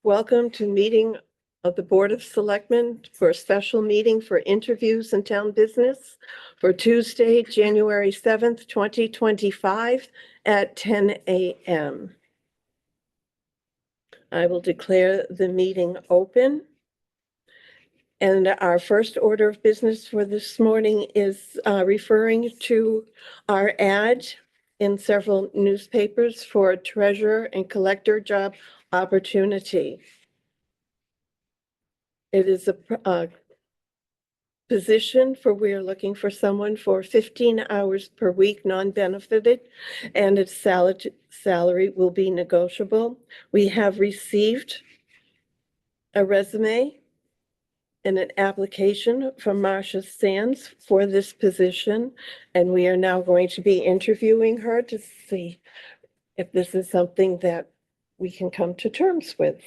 Welcome to meeting of the Board of Selectmen for a special meeting for interviews and town business for Tuesday, January 7th, 2025 at 10 a.m. I will declare the meeting open. And our first order of business for this morning is referring to our ad in several newspapers for a treasurer and collector job opportunity. It is a position for, we are looking for someone for 15 hours per week, non-benefited, and its salary will be negotiable. We have received a resume and an application from Marcia Sands for this position, and we are now going to be interviewing her to see if this is something that we can come to terms with.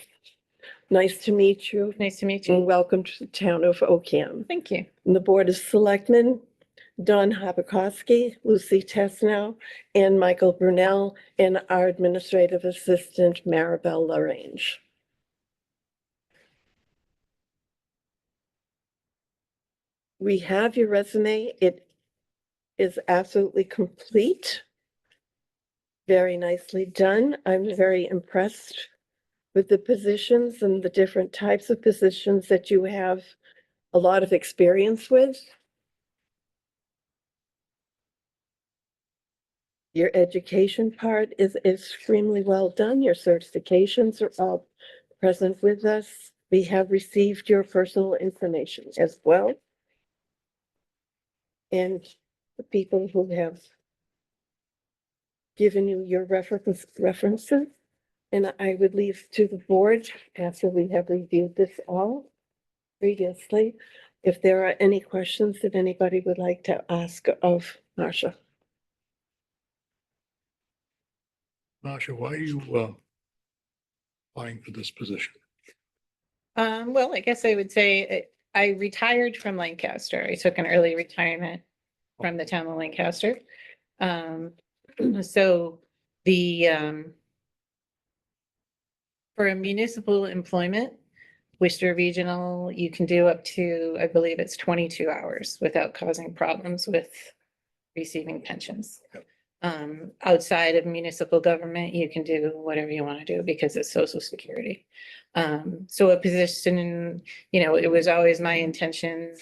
Nice to meet you. Nice to meet And you. welcome to the town of Ocam. Thank you. And the Board of Selectmen, Don Habakovsky, Lucy Tesnow, and Michael Brunel, and our administrative assistant, Maribel LaRange. We have your resume. It is absolutely complete. Very nicely done. I'm very impressed with the positions and the different types of positions that you have a lot of experience with. Your education part is extremely well done. Your certifications are all present with us. We have received your personal information as well. And the people who have given you your references. And I would leave to the board after we have reviewed this all previously, if there are any questions that anybody would like to ask of Marcia. Marcia, why are you applying for this position? Well, I guess I would say I retired from Lancaster. I took an early retirement from the town of Lancaster. So for a municipal employment, Worcester Regional, you can do up to, I believe it's 22 hours without causing problems with receiving pensions. Outside of municipal government, you can do whatever you want to do because it's Social Security. So a position, it was always my intention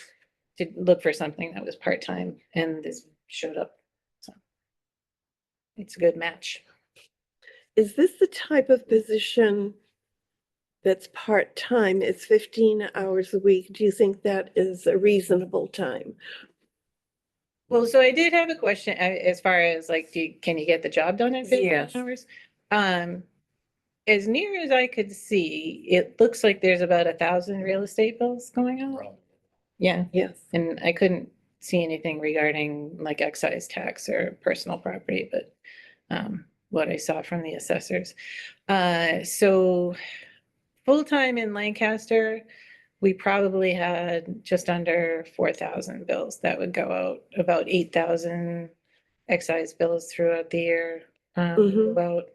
to look for something that was part-time, and this showed up. So it's a good match. Is this the type of position that's part-time? It's 15 hours a week. Do you think that is a reasonable time? Well, so I did have a question as far as like, can you get the job done in 15 Yes. hours? As near as I could see, it looks like there's about 1,000 real estate bills going on. Yeah, Yes. and I couldn't see anything regarding like excise tax or personal property, but what I saw from the assessors. So full-time in Lancaster, we probably had just under 4,000 bills that would go out, about 8,000 excise bills throughout the year. About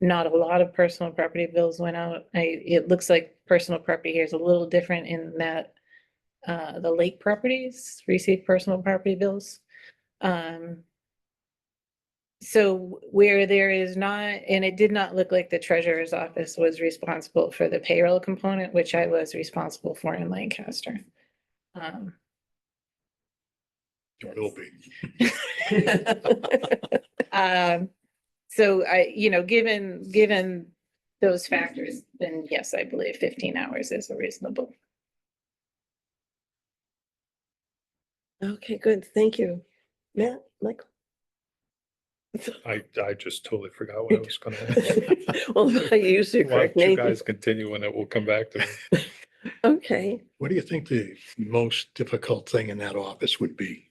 not a lot of personal property bills went out. It looks like personal property here is a little different in that the lake properties receive personal property bills. So where there is not, and it did not look like the treasurer's office was responsible for the payroll component, which I was responsible for in Lancaster. It will be. So given those factors, then yes, I believe 15 hours is a reasonable. Okay, good. Thank you. Matt, Michael? I just totally forgot what I was going to ask. Well, I use your Why correct don't you name. guys continue and it will come back to me. Okay. What do you think the most difficult thing in that office would be?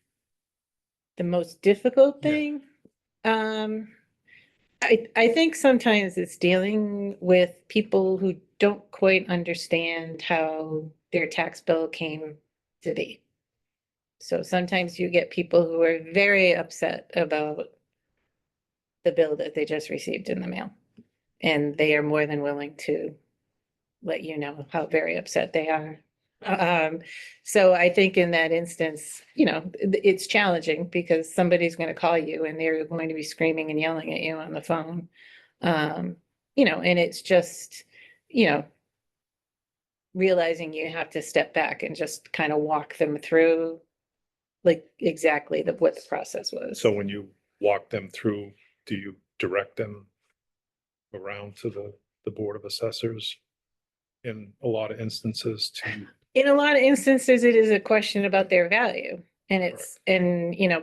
The most difficult Yeah. thing? I think sometimes it's dealing with people who don't quite understand how their tax bill came to be. So sometimes you get people who are very upset about the bill that they just received in the mail. And they are more than willing to let you know how very upset they are. So I think in that instance, it's challenging because somebody's going to call you and they're going to be screaming and yelling at you on the phone. And it's just, realizing you have to step back and just kind of walk them through like exactly what the process was. So when you walk them through, do you direct them around to the Board of Assessors in a lot of instances to? In a lot of instances, it is a question about their value. And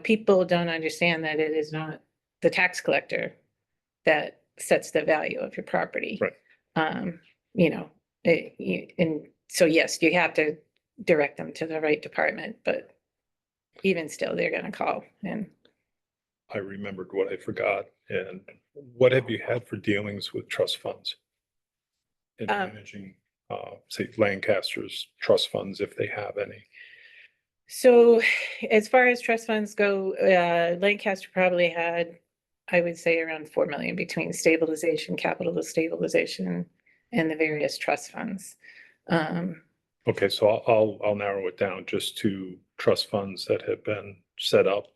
people don't understand that it is not the tax collector that sets the value of your property. Right. And so, yes, you have to direct them to the right department, but even still, they're gonna call and. I remembered what I forgot. And what have you had for dealings with trust funds? In managing, say Lancaster's trust funds, if they have any? So as far as trust funds go, Lancaster probably had, I would say, around 4 million between stabilization, capital stabilization, and the various trust funds. Okay, so I'll narrow it down just to trust funds that have been set up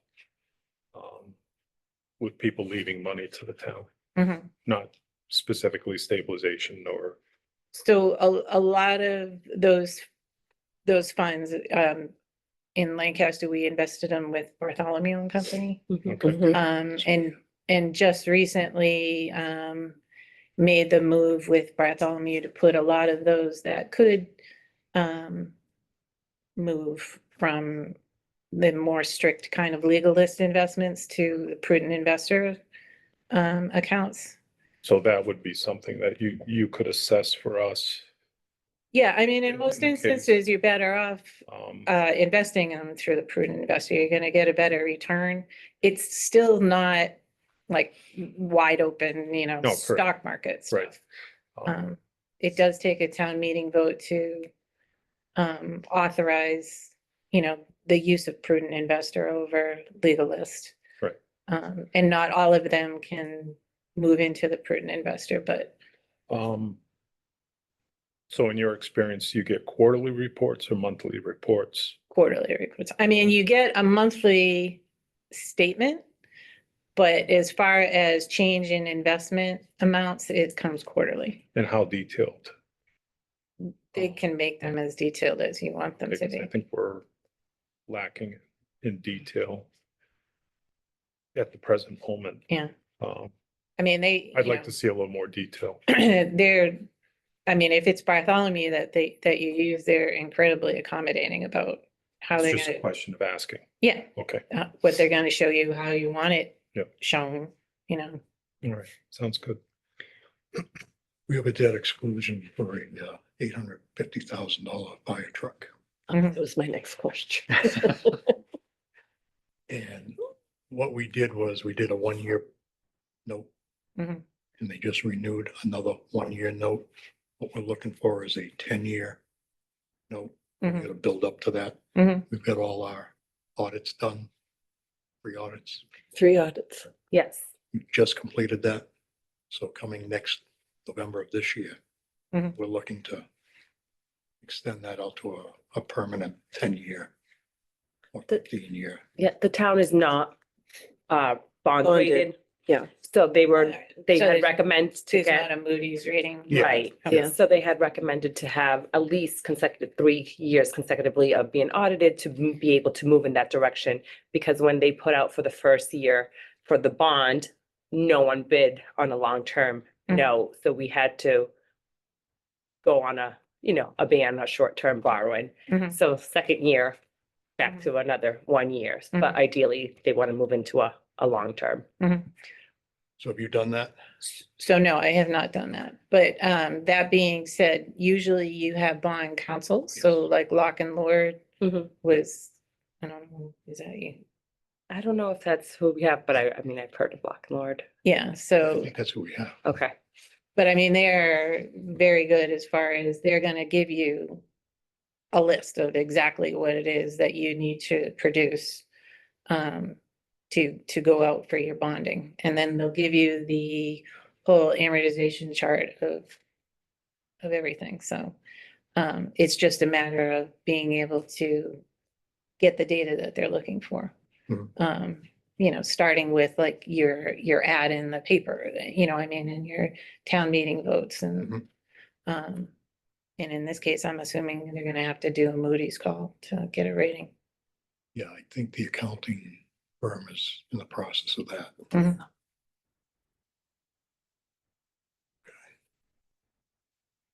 with people leaving money to the town, not specifically stabilization or. So a lot of those funds, in Lancaster, we invested them with Bartholomew and Company. Okay. And just recently, made the move with Bartholomew to put a lot of those that could, move from the more strict kind of legalist investments to the prudent investor, accounts. So that would be something that you could assess for us. Yeah, I mean, in In most the case- instances, you're better off Um, investing them through the prudent investor. You're gonna get a better return. It's still not like wide open, No, correct. stock market Right. stuff. um, It does take a town meeting vote to authorize, the use of prudent investor over legalist. Right. And not all of them can move into the prudent investor, but So in your experience, you get quarterly reports or monthly reports? quarterly reports. I mean, you get a monthly statement, but as far as change in investment amounts, it comes quarterly. And how detailed? They can make them as detailed as you want them to Because I be. think we're lacking in detail at the present moment. Yeah. Um, I mean, I'd like to see a little more detail. I mean, if it's Bartholomew that you use, they're incredibly accommodating about how It's they're just a gonna, question of asking. yeah, Okay, what they're gonna show you, how you want it Yep. shown, all right, sounds good. We have a debt exclusion for a $850,000 fire truck. Mhm. That was my next question. And what we did was we did a 1-year note. Mhm. And they just renewed another 1-year note. What we're looking for is a 10-year note. We're Mhm. gonna build up to that. Mhm. We've got all our audits done, 3 audits. 3 audits. Yes. We just completed that. So coming next November of this year, Mhm. we're looking to extend that out to a permanent 10-year or 15-year. Yeah, the town is not bond Bonded. rated. Yeah. So they So had there's- recommended to There's not get, a Moody's rating. Yeah. right. Yeah. So they had recommended to have at least 3 years consecutively of being audited to be able to move in that direction. Because when they put out for the first year for the bond, no one bid on a long-term Mhm. note. So we had to go on a ban, a short-term borrowing. Mhm. So second year, back Mhm. to another 1 year. Mhm. But ideally, they want to move into a long-term. So have you done that? So no, I have not done that. But that being said, usually you have bond counsel. So like Lock and Lord Mhm. was, I don't know, is that you? I don't know if that's who we have, but I mean, I've heard of Lock and Lord. Yeah, I so, think that's who we have. Okay. but I mean, they're very good as far as they're gonna give you a list of exactly what it is that you need to produce to go out for your bonding. And then they'll give you the whole amortization chart of of everything. So it's just a matter of being able to get the data that they're looking for. Mhm. You know, starting with like your ad in the paper, you know, I mean, and your town meeting votes and in this case, I'm assuming they're gonna have to do a Moody's call to get a rating. Yeah, I think the accounting firm is in the process of that. Mhm.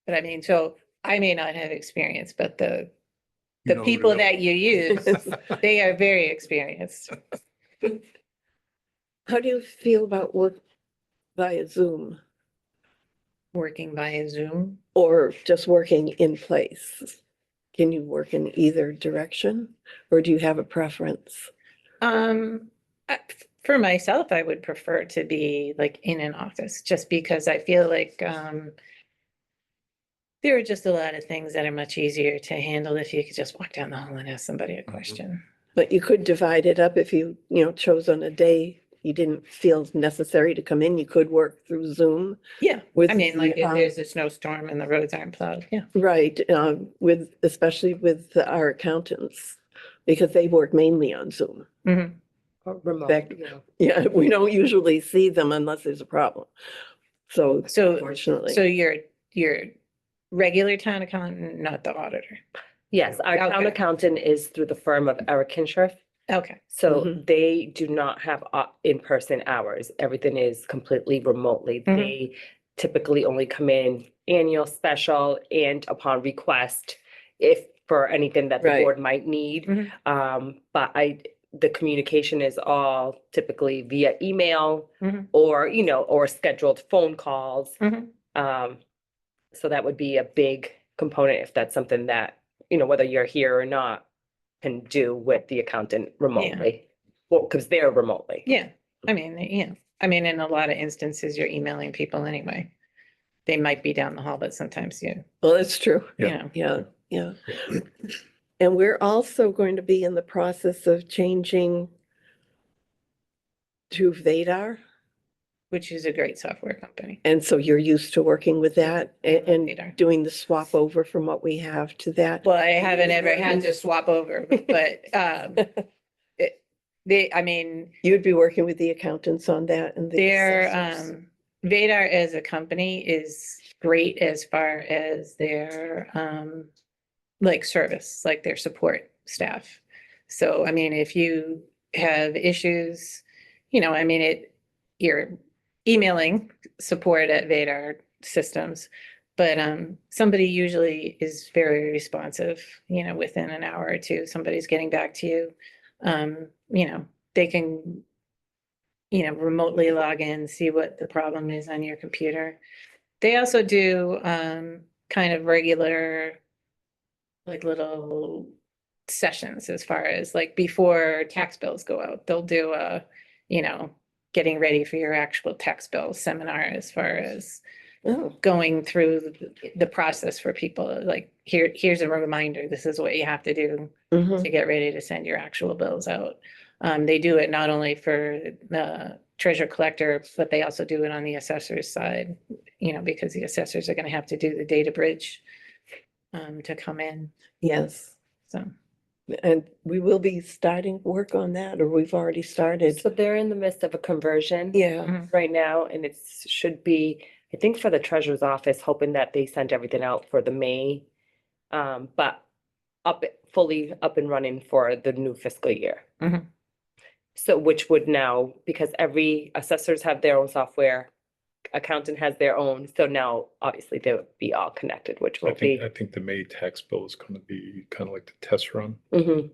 But I mean, so I may not have experience, but the You know who to people go that to. you use, they are very experienced. How do you feel about work via Zoom Working via Zoom. or just working in place? Can you work in either direction or do you have a preference? Um, for myself, I would prefer to be like in an office, just because I feel like there are just a lot of things that are much easier to handle if you could just walk down the hall and ask somebody a question. But you could divide it up if you, chose on a day you didn't feel necessary to come in, you could work through Zoom. Yeah, With I mean, like the, if there's a snowstorm and the roads aren't plowed, yeah. Right, especially with our accountants, because they work mainly on Zoom. Mhm. Or remote, Back- yeah. Yeah, we don't usually see them unless there's a problem. So So fortunately, your regular town accountant, not the auditor. Yes, our town Okay. accountant is through the firm of Eric Kinshirf. Okay, So Mhm. they do not have in-person hours. Everything is completely remotely. Mhm. They typically only come in annual, special, and upon request if for anything that the Right. board might need. Mhm. But the communication is all typically via email Mhm. or, or scheduled phone calls. Mhm. So that would be a big component if that's something that, whether you're here or not, can do with the accountant remotely. Well, because they're remotely. Yeah, I mean, I mean, in a lot of instances, you're emailing people anyway. They might be down the hall, but sometimes Well, that's true. you Yeah. know, Yeah. And we're also going to be in the process of changing to Vadar. which is a great software company. And so you're used to working with that I love and Vadar. doing the swap over from what we have to that. Well, I haven't ever had to swap over, but I mean, You'd be working with the accountants on that and the their assessors. Vadar as a company is great as far as their like service, like their support staff. So I mean, if you have issues, I mean you're emailing support at Vadar Systems, but somebody usually is very responsive, within an hour or two, somebody's getting back to you. They can remotely log in, see what the problem is on your computer. They also do kind of regular, like little sessions as far as like before tax bills go out. They'll do getting ready for your actual tax bill seminar as far as Oh, going through the process for people. Like here's a reminder, this is what you have to do mhm. to get ready to send your actual bills out. They do it not only for the treasure collector, but they also do it on the assessor's side, because the assessors are gonna have to do the data bridge to come in, Yes. so. And we will be starting work on that, or we've already started. So they're in the midst of a conversion. Yeah, Mhm. Right now, and it should be, I think for the treasurer's office, hoping that they sent everything out for the May. But fully up and running for the new fiscal year. Mhm. So which would now, because every assessors have their own software, accountant has their own, so now obviously they would be all connected, which I will think, be. I think the May tax bill is gonna be kind of like the test run. Mhm.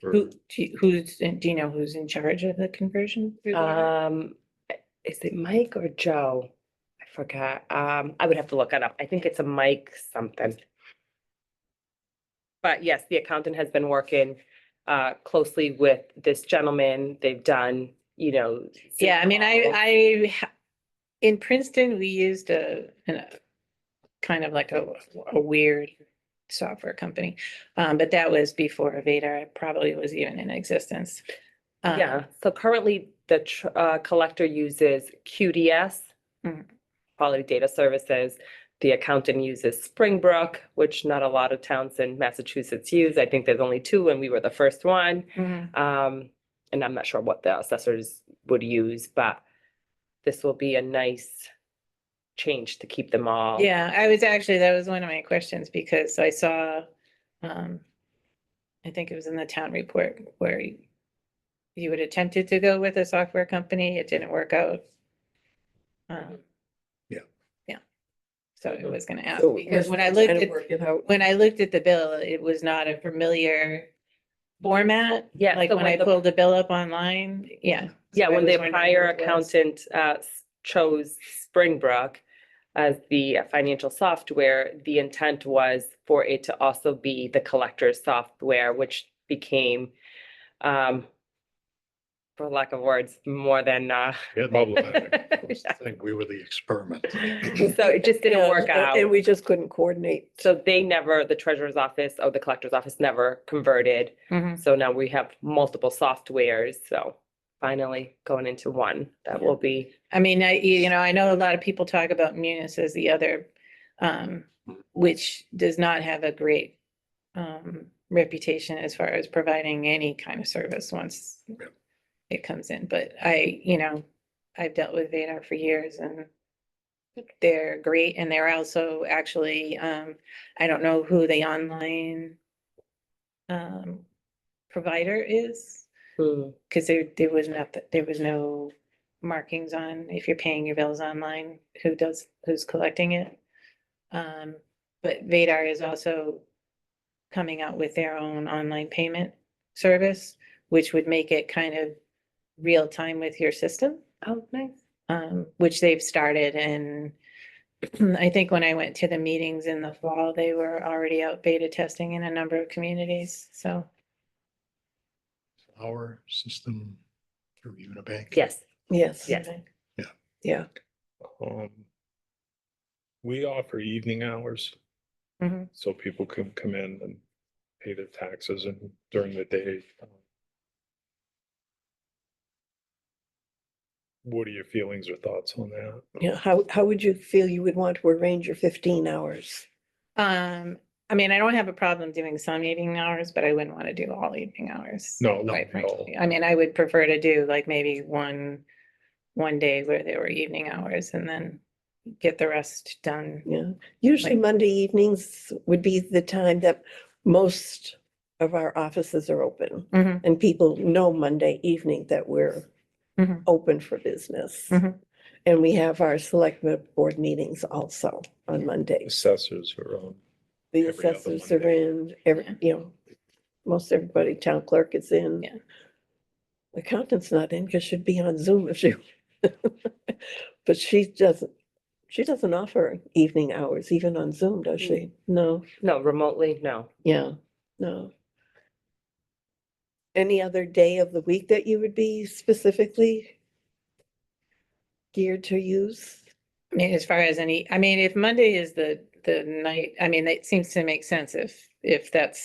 for- Do you know who's in charge of the conversion? through there? Is it Mike or Joe? I forgot. I would have to look it up. I think it's a Mike something. But yes, the accountant has been working closely with this gentleman. They've done, Yeah, I mean, Zoom calls. in Princeton, we used kind of like a weird software company. But that was before Vadar probably was even in existence. Yeah, so currently the collector uses QDS, Mhm. Quality Data Services. The accountant uses Springbrook, which not a lot of towns in Massachusetts use. I think there's only two and we were the first one. And I'm not sure what the assessors would use, but this will be a nice change to keep them all. Yeah, that was one of my questions because I saw, I think it was in the town report where you had attempted to go with a software company, it didn't work out. Yeah. Yeah. So I was gonna ask, So because we're when I trying looked to at, work it out. when I looked at the bill, it was not a familiar format. Yeah, Like so when when I the- pulled the bill up online, yeah. Yeah, So I when was the wondering prior what it was. accountant chose Springbrook as the financial software, the intent was for it to also be the collector's software, which became, for lack of words, more than Yeah, Problematic. I think we were the experiment. so it just didn't Yeah, work out. And we just couldn't coordinate. So they never, the treasurer's office or the collector's office never converted. Mhm. So now we have multiple softwares, so finally going into one, that will be. I mean, I know a lot of people talk about Munis as the other, which does not have a great reputation as far as providing any kind of service once Yeah. it comes in. But I've dealt with Vadar for years and they're great. And they're also actually, I don't know who the online provider is. Because there was no markings on if you're paying your bills online, who's collecting it. But Vadar is also coming out with their own online payment service, which would make it kind of real time with your system, Oh, nice. which they've started. And I think when I went to the meetings in the fall, they were already out beta testing in a number of communities. So Our system through Unibank. Yes, Yes. Yes. Yeah. We offer evening hours, Mhm. so people can come in and pay their taxes and during the day. What are your feelings or thoughts on that? Yeah. How would you feel you would want to arrange your 15 hours? I mean, I don't have a problem doing some evening hours, but I wouldn't want to do all evening hours. No, quite not at all. frankly. I mean, I would prefer to do like maybe one day where there were evening hours and then get the rest done. Yeah. Usually Like- Monday evenings would be the time that most of our offices are open. Mhm, And people know Monday evening that we're mhm, open for business. mhm. And we have our selectmen board meetings also on Mondays. Assessors are on. The every other assessors are Monday. in, Yeah. most everybody, town clerk is in. Yeah. Accountant's not in because she'd be on Zoom if she, but she doesn't offer evening hours even on Zoom, does she? No, no, remotely, no. yeah, no. Any other day of the week that you would be specifically geared to use? I mean, as far as I mean, if Monday is the night, I mean, it seems to make sense if the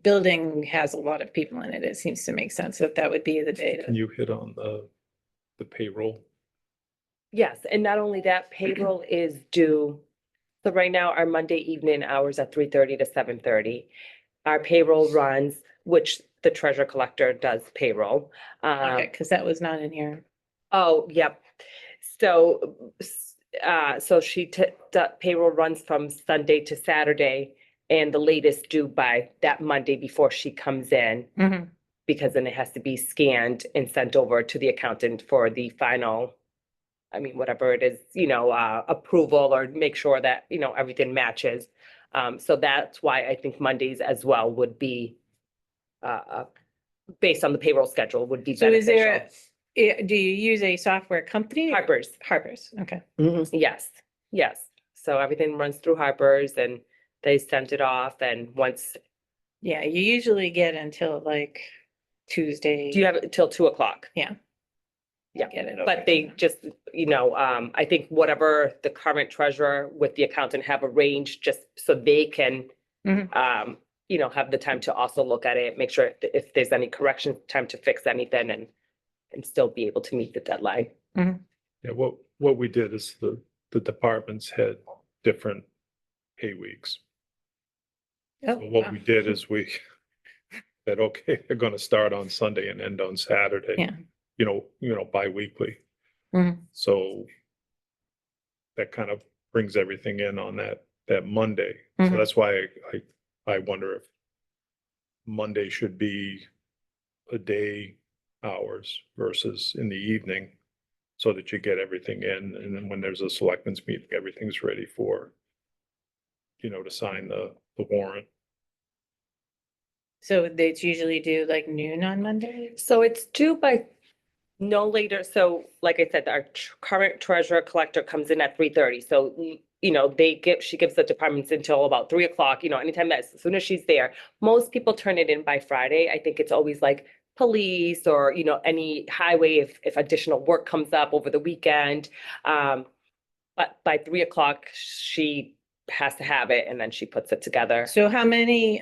building has a lot of people in it, it seems to make sense that would be the day Can to. you hit on the payroll? Yes, and not only that, payroll is due. So right now, our Monday evening hours are 3:30 to 7:30. Our payroll runs, which the treasurer collector does payroll. Okay, because that was not in here. Oh, yep. So, so payroll runs from Sunday to Saturday and the latest due by that Monday before she comes in. Mhm. Because then it has to be scanned and sent over to the accountant for the final, I mean, whatever it is, approval or make sure that, everything matches. So that's why I think Mondays as well would be, based on the payroll schedule, would be So is beneficial. do you use a software company? Harper's, Harper's, okay. Mhm. yes. So everything runs through Harper's and they sent it off and once, Yeah, you usually get until like Tuesday. do you have it till 2:00? Yeah. Yeah, Get it over but to they them. just, I think whatever the current treasurer with the accountant have arranged, just so they can, Mhm. have the time to also look at it, make sure if there's any correction, time to fix anything and still be able to meet the deadline. Yeah, what we did is the departments had different pay weeks. Oh, So what wow. we did is we said, okay, they're gonna start on Sunday and end on Saturday. Yeah. Bi-weekly. Mhm. So that kind of brings everything in on that Monday. So Mhm. that's why I wonder if Monday should be a day hours versus in the evening, so that you get everything in, and then when there's a selectmen's meeting, everything's ready for, to sign the warrant. So they usually do like noon on Monday? So it's due by no later, so like I said, our current treasurer collector comes in at 3:30, so she gives the departments until about 3 o'clock, anytime as soon as she's there. Most people turn it in by Friday. I think it's always like police or, any highway if additional work comes up over the weekend. But by 3 o'clock, she has to have it and then she puts it together. So how many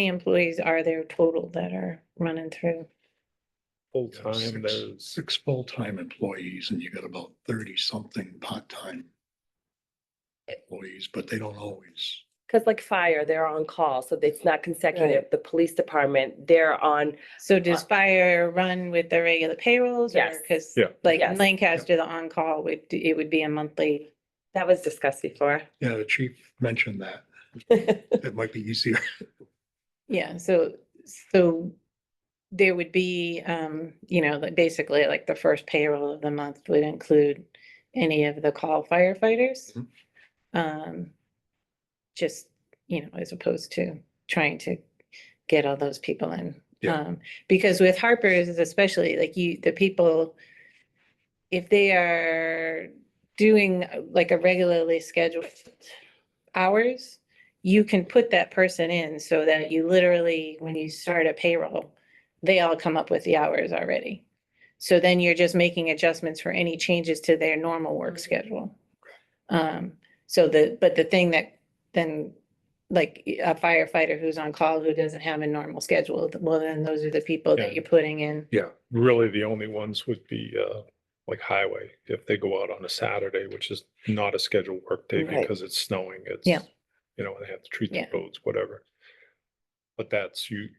employees are there total that are running through? Full-time, there's, Six full-time employees and you got about 30-something part-time employees, but they don't always. Because like fire, they're on call, so it's not consecutive. The police department, they're on, So does fire run with the regular payrolls? Or Yes. because Yeah. like in Yes. Lancaster, the on-call it would be a monthly. that was discussed before. Yeah, the chief mentioned that. It might be easier. Yeah, so there would be, like basically like the first payroll of the month would include any of the call firefighters. Mhm. Um, just, as opposed to trying to get all those people in. Yeah. Because with Harper's especially, like the people, if they are doing like a regularly scheduled hours, you can put that person in so that you literally, when you start a payroll, they all come up with the hours already. So then you're just making adjustments for any changes to their normal work schedule. But the thing that then, like a firefighter who's on call who doesn't have a normal schedule, well, then those are the people that Yeah. you're putting in. yeah, really the only ones would be like highway, if they go out on a Saturday, which is not a scheduled work day Right. because it's snowing, it's, Yeah. they have to treat the Yeah. roads, whatever. But that's, you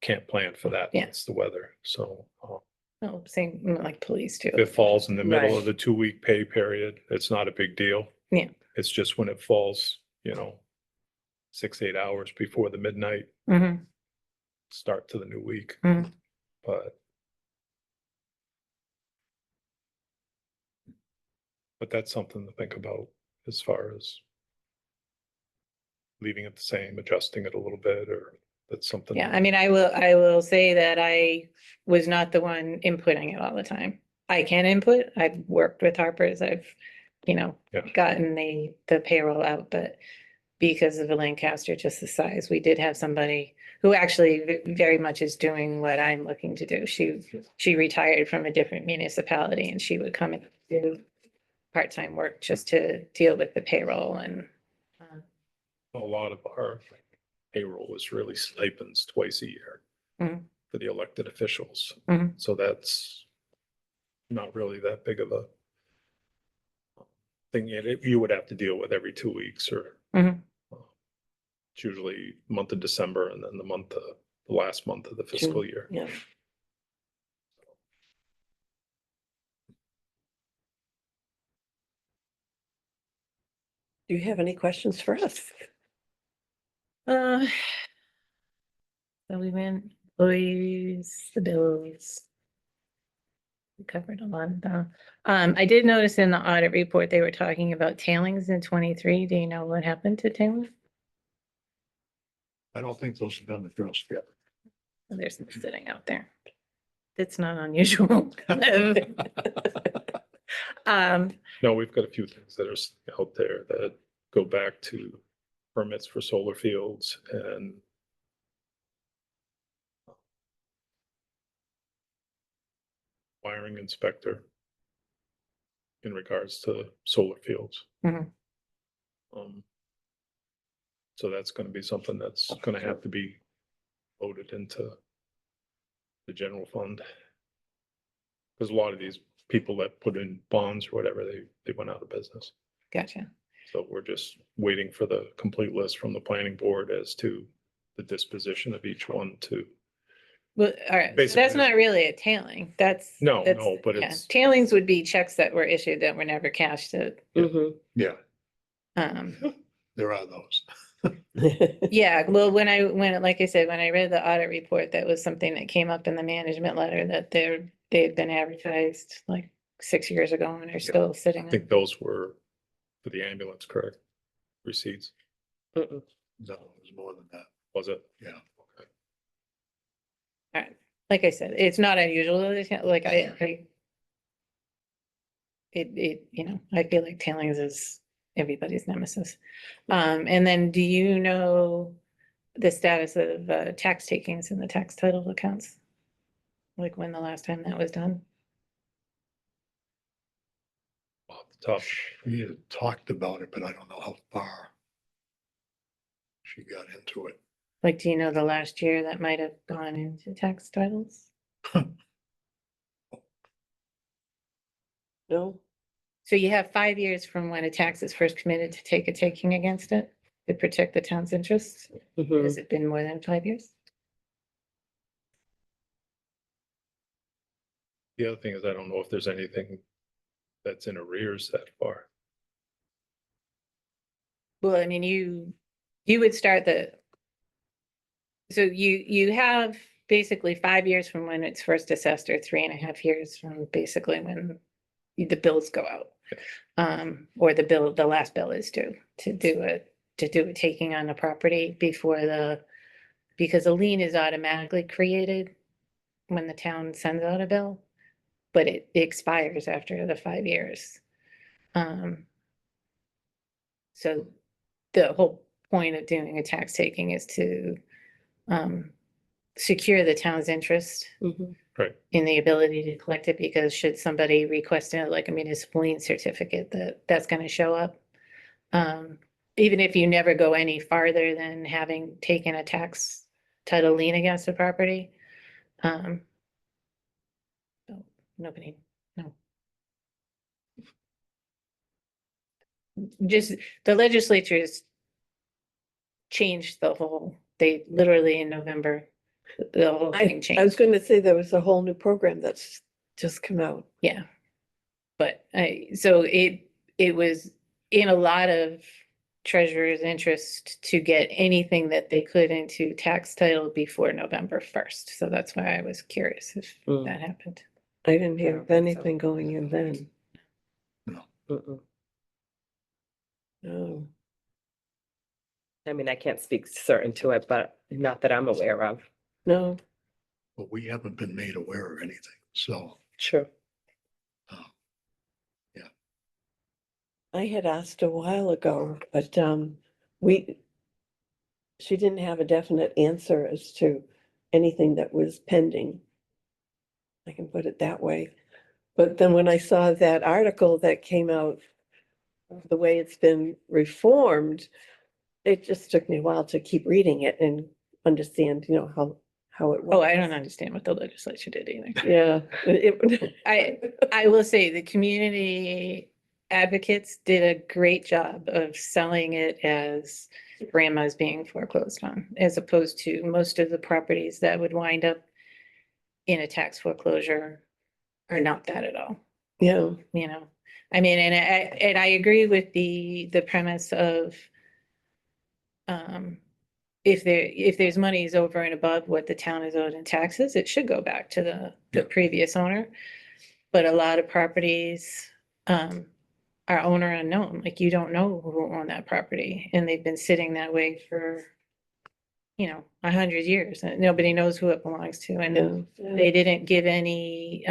can't plan for that. Yeah. It's the weather. So Oh, same like police too. if it falls in the middle Right. of the 2-week pay period, it's not a big deal. Yeah. It's just when it falls, 6-8 hours before the midnight Mhm. start to the new week. Mhm. But that's something to think about as far as leaving it the same, adjusting it a little bit, or that's something. Yeah, I mean, I will say that I was not the one inputting it all the time. I can input, I've worked with Harper's, I've, Yeah. gotten the payroll out, but because of the Lancaster, just the size, we did have somebody who actually very much is doing what I'm looking to do. She retired from a different municipality and she would come and do part-time work just to deal with the payroll and A lot of our payroll is really stipends twice a year Mhm. for the elected officials. Mhm. So that's not really that big of a thing. You would have to deal with every 2 weeks or Mhm. it's usually month of December and then the last month of the fiscal June. year. Yeah. Do you have any questions for us? So we went, employees, the bills. We covered a lot of them. I did notice in the audit report, they were talking about tailings in 23. Do you know what happened to tailings? I don't think those have been addressed yet. There's some sitting out there. It's not unusual. No, we've got a few things that are out there that go back to permits for solar fields and wiring inspector in regards to solar fields. Mhm. So that's gonna be something that's gonna have to be loaded into the general fund. Because a lot of these people that put in bonds or whatever, they went out of business. Gotcha. So we're just waiting for the complete list from the planning board as to the disposition of each one to, Well, all right, so Basically, that's not really a tailing. That's. No, that's- no, but yeah. it's- Tailings would be checks that were issued that were never cashed to, Mhm. Yeah, um, there are those. yeah, well, like I said, when I read the audit report, that was something that came up in the management letter that they had been advertised like 6 years ago and they're still sitting. I think those were for the ambulance, correct? Receipts, Mm-mm. No, it was more than that. was it? Yeah. Okay. All right. Like I said, it's not unusual, like I feel like tailings is everybody's nemesis. And then do you know the status of tax takings in the tax title accounts? Like when the last time that was done? Off the top, We had talked about it, but I don't know how far she got into it. Like, do you know the last year that might have gone into tax titles? No, So you have 5 years from when a tax is first committed to take a taking against it to protect the town's interests. Mhm. Has it been more than 5 years? the other thing is I don't know if there's anything that's in arrears that far. Well, I mean, you would start so you have basically 5 years from when it's first assessed or 3.5 years from basically when the bills go out. Or the last bill is due to do a taking on the property because a lien is automatically created when the town sends out a bill, but it expires after the 5 years. So the whole point of doing a tax taking is to secure the town's interest Mhm. Right. in the ability to collect it, because should somebody request it, like a municipal lien certificate, that's gonna show up. Even if you never go any farther than having taken a tax title lien against the property. So nobody, no. Just, the legislatures changed they literally in November, the whole thing I was changed. going to say there was a whole new program that's just come out. Yeah. But so it was in a lot of treasurer's interest to get anything that they could into tax title before November 1st. So that's why I was curious if Mm. that happened. I didn't hear don't of think so. anything going in then. Mm-mm. No. I mean, I can't speak certain to it, but not that I'm aware of. No, But we haven't been made aware of anything, so. Sure. I had asked a while ago, but she didn't have a definite answer as to anything that was pending. I can put it that way. But then when I saw that article that came out, the way it's been reformed, it just took me a while to keep reading it and understand, how it Oh, works. I don't understand what the legislature did either. Yeah. I will say the community advocates did a great job of selling it as grandma's being foreclosed on, as opposed to most of the properties that would wind up in a tax foreclosure are not that at all, Yeah, I mean, and I agree with the premise of if there's monies over and above what the town is owed in taxes, it should go back to the Yeah. previous owner. But a lot of properties are owner unknown, like you don't know who owned that property, and they've been sitting that way for 100 years, and nobody knows who it belongs to, and yeah. they didn't give any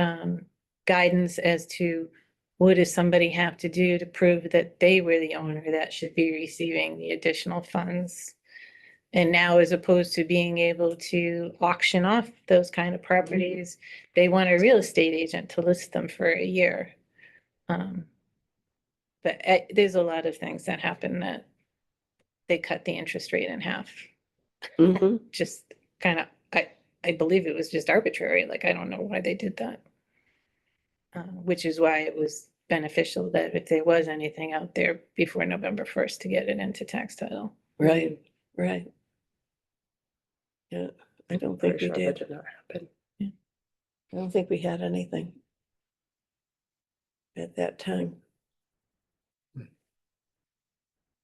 guidance as to what does somebody have to do to prove that they were the owner that should be receiving the additional funds. And now, as opposed to being able to auction off those kind of properties, they want a real estate agent to list them for a year. But there's a lot of things that happen that they cut the interest rate in half. Mhm. Just kind of, I believe it was just arbitrary. Like, I don't know why they did that. which is why it was beneficial that if there was anything out there before November 1st to get it into tax title. Right, right. Yeah, I don't think Pretty we sure that did. did not happen. I don't think we had anything at that time. Hmm.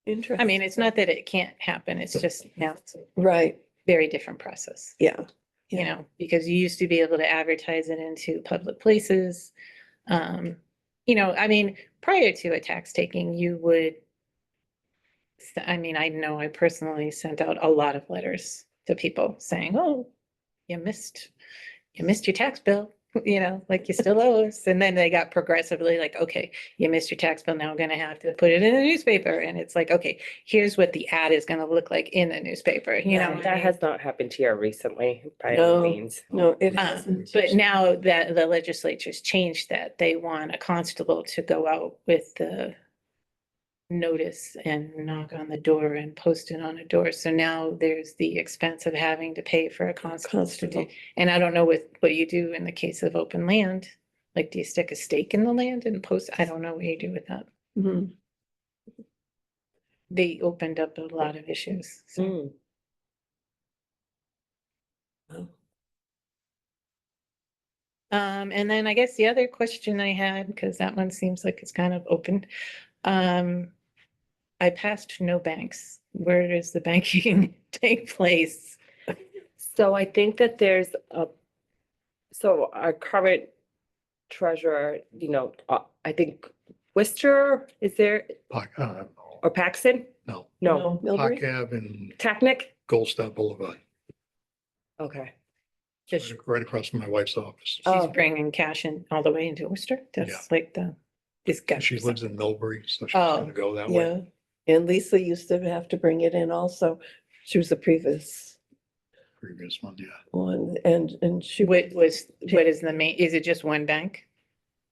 Interesting. I mean, it's not that it can't happen, it's just now it's a Right, very different process. yeah. You know, because you used to be able to advertise it into public places. You know, I mean, prior to a tax taking, you would, I mean, I know I personally sent out a lot of letters to people saying, oh, you missed your tax bill, you know, like you still owe us. And then they got progressively like, okay, you missed your tax bill. Now we're gonna have to put it in the newspaper. And it's like, okay, here's what the ad is gonna look like in the newspaper, you know? Yeah, what I That mean? has not happened here recently by No. any means. No, it hasn't. But now that the legislature's changed that, they want a constable to go out with the notice and knock on the door and post it on a door. So now there's the expense of having to pay for a constable to do. Constable. And I don't know what you do in the case of open land. Like, do you stick a stake in the land and post? I don't know what you do with that. Mhm. They opened up a lot of issues. So, Mm. Wow. and then I guess the other question I had, because that one seems like it's kind of open. I passed no banks. Where does the banking take place? So I think that there's so our current treasurer, I think Worcester, is there, or Paxton? No, No, Millbury? Park Ave and Technic? Gold Star Boulevard, Okay. Just right across from my wife's office. she's Oh. bringing cash in all the way into Worcester. That's like this guy. She lives in Millbury, so she's Oh, gonna go that way. Yeah, and Lisa used to have to bring it in also. She was the previous Previous one, yeah. one, and she. What is the main, is it just one bank?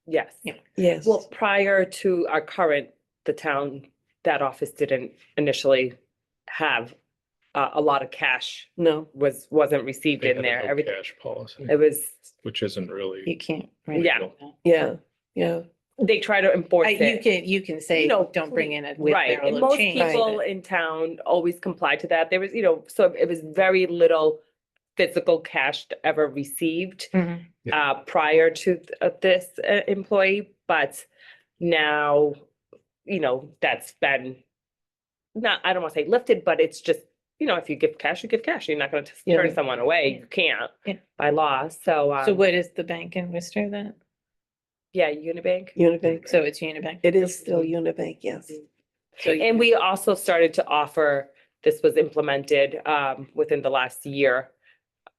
Yes. Yeah. Yes, Well, prior to our current, the town, that office didn't initially have a lot of cash no, wasn't received They in had a there. no Everything, cash policy, it was, which isn't really. You can't. right? Yeah. yeah, yeah, they try to enforce it. You can say, don't bring in a Right, wheelbarrow and of most change. people but- in town always comply to that. There was, so it was very little physical cash ever received Mhm. prior to this employee, but now, that's been not, I don't want to say lifted, but it's just, if you give cash, you give cash. You're not going to Yeah. turn someone away. Yeah. You can't Yeah. by law. So, So what is the bank in Worcester then? yeah, Unibank. Unibank. So it's Unibank. It is still Unibank, yes. So And we also started to offer, this was implemented within the last year,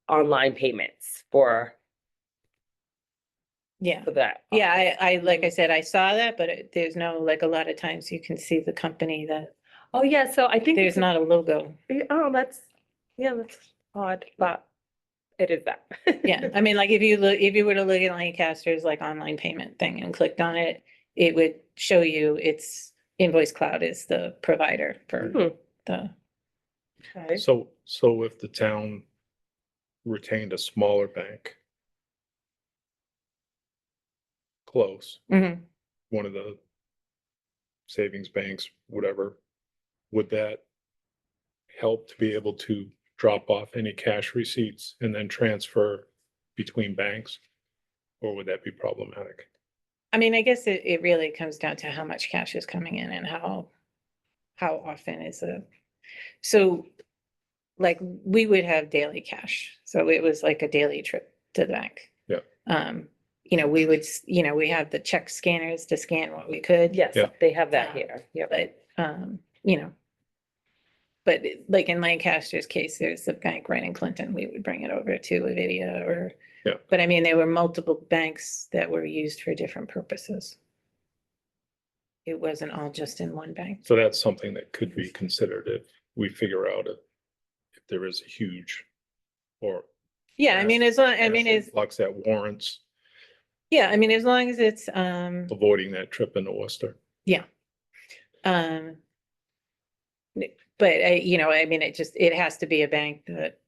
online payments for yeah. that. Yeah, I like I said, I saw that, but there's no, like, a lot of times you can see the company that Oh, yeah, so I think. there's not a logo. Oh, that's odd, but it is that. Yeah, I mean, like, if you were to look at Lancaster's like online payment thing and clicked on it, it would show you it's Invoice Cloud is the provider for Hmm. the, Okay. So if the town retained a smaller bank close, Mhm. one of the savings banks, whatever, would that help to be able to drop off any cash receipts and then transfer between banks? Or would that be problematic? I mean, I guess it really comes down to how much cash is coming in and how often is so like we would have daily cash. So it was like a daily trip to the bank. Yeah. We would, we have the check scanners to scan what we could. Yes, Yeah. they have that Yeah. here. Yep. But, but like in Lancaster's case, there's a bank right in Clinton. We would bring it over to Avidia or, Yeah. but I mean, there were multiple banks that were used for different purposes. It wasn't all just in one bank. So that's something that could be considered if we figure out if there is a huge or. Yeah, I mean, as long, I mean, it's, Influx that warrants yeah, I mean, as long as it's, avoiding that trip into Worcester. Um, but I mean, it has to be a bank that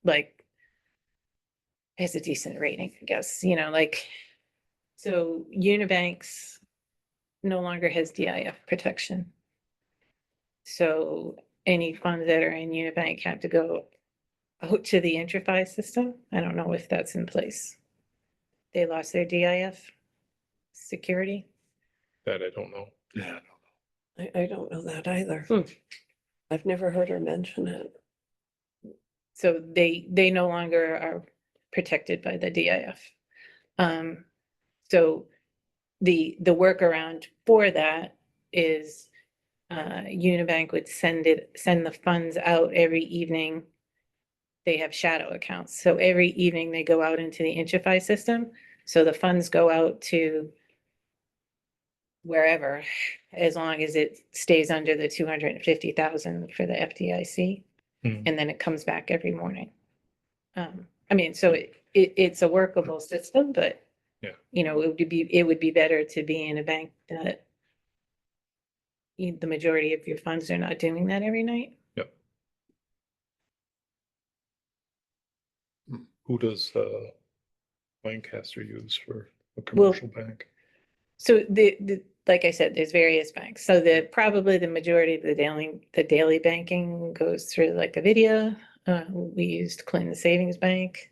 like has a decent rating, I guess, like So Unibanks no longer has DIF protection. So any funds that are in Unibank have to go out to the IntraFi system. I don't know if that's in place. They lost their DIF security. That I don't know. Yeah. I don't know that either. Hmm. I've never heard her mention it. So they no longer are protected by the DIF. So the workaround for that is Unibank would send the funds out every evening. They have shadow accounts. So every evening they go out into the IntraFi system. So the funds go out to wherever, as long as it stays under the 250,000 for the FDIC. Hmm. And then it comes back every morning. I mean, so it's a workable system, but Yeah. you know, it would be better to be in a bank that the majority of your funds are not doing that every night. Yep. Who does Lancaster use for a commercial bank? So like I said, there's various banks. So probably the majority of the daily banking goes through like Avidia. We used Clinton Savings Bank.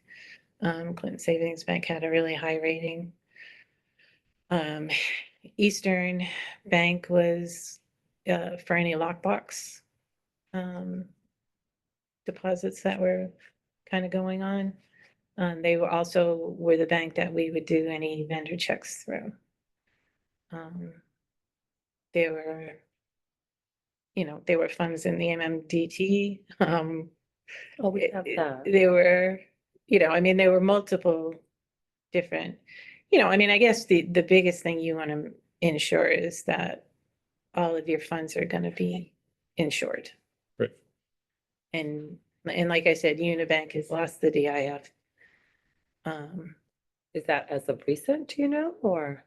Clinton Savings Bank had a really high rating. Eastern Bank was for any lockbox deposits that were kind of going on. They were also the bank that we would do any vendor checks through. There were, there were funds in the MMDT. Oh, we have that. There were, I mean, there were multiple different, I mean, I guess the biggest thing you want to ensure is that all of your funds are going to be insured. Right. And like I said, Unibank has lost the DIF. Is that as of recent, do you know, or?